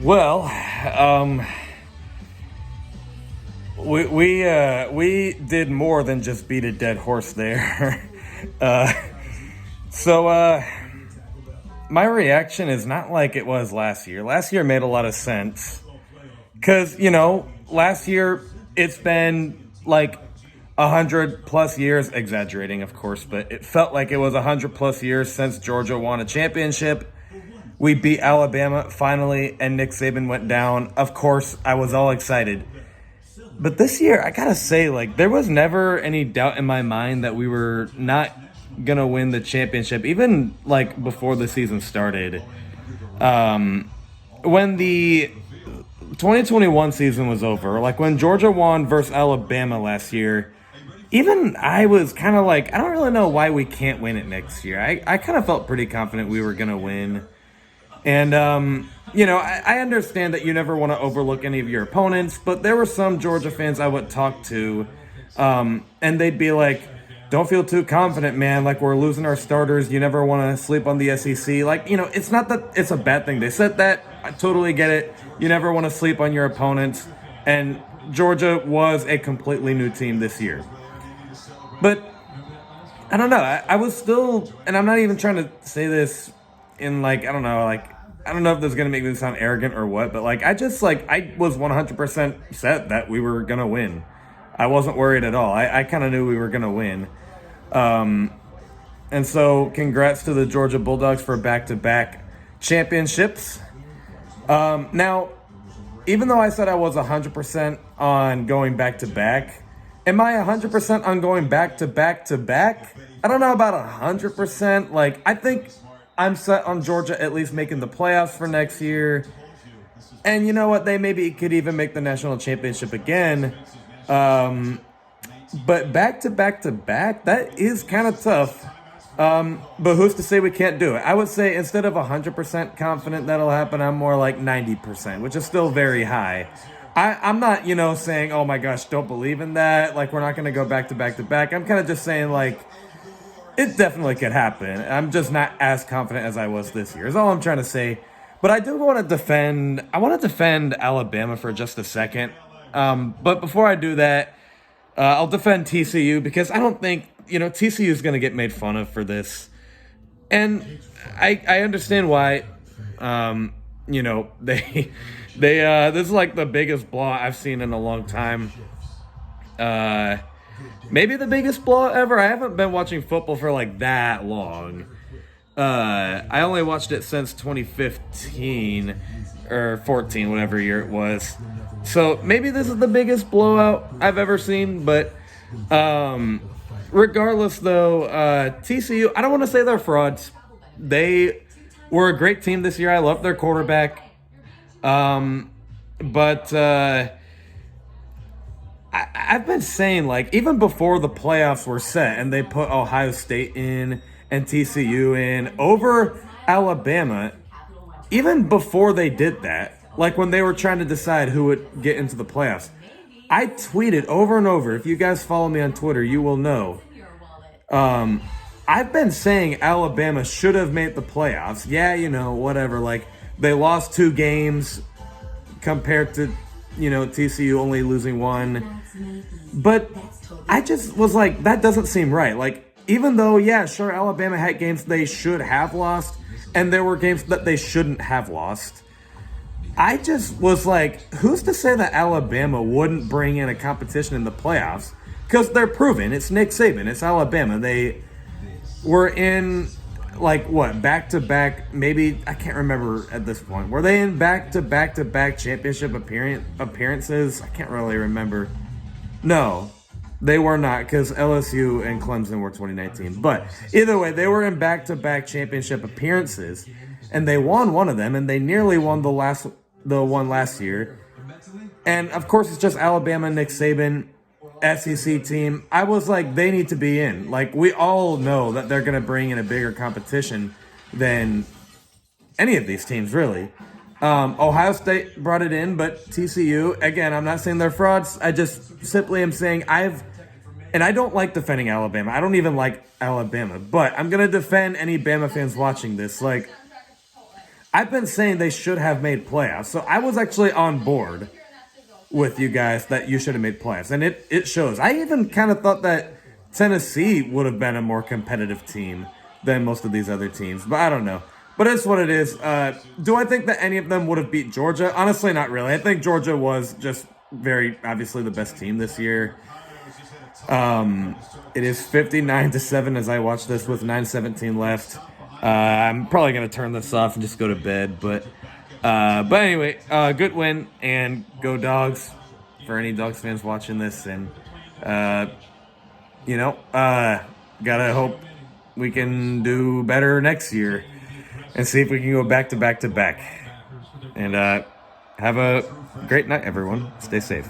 Well, we did more than just beat a dead horse there. uh, so my reaction is not like it was last year. Last year made a lot of sense because last year it's been like 100 plus years, exaggerating of course, but it felt like it was 100 plus years since Georgia won a championship. We beat Alabama finally, and Nick Saban went down. Of course, I was all excited. But this year, I gotta say, like, there was never any doubt in my mind that we were not gonna win the championship, even like before the season started. When the 2021 season was over, like when Georgia won versus Alabama last year, even I was kind of like, I don't really know why we can't win it next year. I kind of felt pretty confident we were gonna win. And, I understand that you never want to overlook any of your opponents, but there were some Georgia fans I would talk to, and they'd be like, don't feel too confident, man. Like, we're losing our starters. You never want to sleep on the SEC. Like, it's not that it's a bad thing. They said that. I totally get it. You never want to sleep on your opponents. And Georgia was a completely new team this year. But I don't know. I was still, and I'm not even trying to say this in like, I don't know, like, I don't know if this is going to make me sound arrogant or what, but like, I was 100% set that we were going to win. I wasn't worried at all. I kind of knew we were going to win. And so congrats to the Georgia Bulldogs for back-to-back championships. Now, even though I said I was 100% on going back-to-back, am I 100% on going back-to-back-to-back? I don't know about 100%. Like, I think I'm set on Georgia at least making the playoffs for next year. And you know what? They maybe could even make the national championship again. But back to back to back, that is kind of tough. But who's to say we can't do it? I would say instead of 100% confident that'll happen, I'm more like 90%, which is still very high. I'm not, saying, oh my gosh, don't believe in that. Like, we're not going to go back to back to back. I'm kind of just saying, like, it definitely could happen. I'm just not as confident as I was this year, is all I'm trying to say. But I do want to defend, Alabama for just a second. But before I do that, I'll defend TCU because I don't think, TCU is going to get made fun of for this. And I understand why, they, this is like the biggest blowout I've seen in a long time. Maybe the biggest blowout ever. I haven't been watching football for like that long. I only watched it since 2015 or 14, whatever year it was. So maybe this is the biggest blowout I've ever seen. But regardless, though, TCU, I don't want to say they're frauds. They were a great team this year. I love their quarterback. But I've been saying, like, even before the playoffs were set and they put Ohio State in and TCU in over Alabama, even before they did that, like when they were trying to decide who would get into the playoffs, I tweeted over and over. If you guys follow me on Twitter, you will know. I've been saying Alabama should have made the playoffs. Yeah, whatever. Like, they lost 2 games compared to, TCU only losing 1. But I just was like, that doesn't seem right. Like, even though, yeah, sure, Alabama had games they should have lost, and there were games that they shouldn't have lost. I just was like, who's to say that Alabama wouldn't bring in a competition in the playoffs? Because they're proven. It's Nick Saban. It's Alabama. They were in, like, what, back-to-back, maybe, I can't remember at this point. Were they in back-to-back-to-back championship appearances? I can't really remember. No, they were not, because LSU and Clemson were 2019. But either way, they were in back-to-back championship appearances, and they won one of them, and they nearly won the one last year. And, of course, it's just Alabama, Nick Saban, SEC team. I was like, they need to be in. Like, we all know that they're going to bring in a bigger competition than any of these teams, really. Ohio State brought it in, but TCU, again, I'm not saying they're frauds. I just simply am saying and I don't like defending Alabama. I don't even like Alabama, but I'm going to defend any Bama fans watching this. Like, I've been saying they should have made playoffs. So I was actually on board with you guys that you should have made playoffs. And it shows. I even kind of thought that Tennessee would have been a more competitive team than most of these other teams. But I don't know. But it's what it is. Do I think that any of them would have beat Georgia? Honestly, not really. I think Georgia was just very obviously the best team this year. It is 59-7 as I watch this with 9:17 left. I'm probably gonna turn this off and just go to bed. But anyway, good win and go Dogs for any Dogs fans watching this. And gotta hope we can do better next year and see if we can go back to back to back. And have a great night, everyone. Stay safe.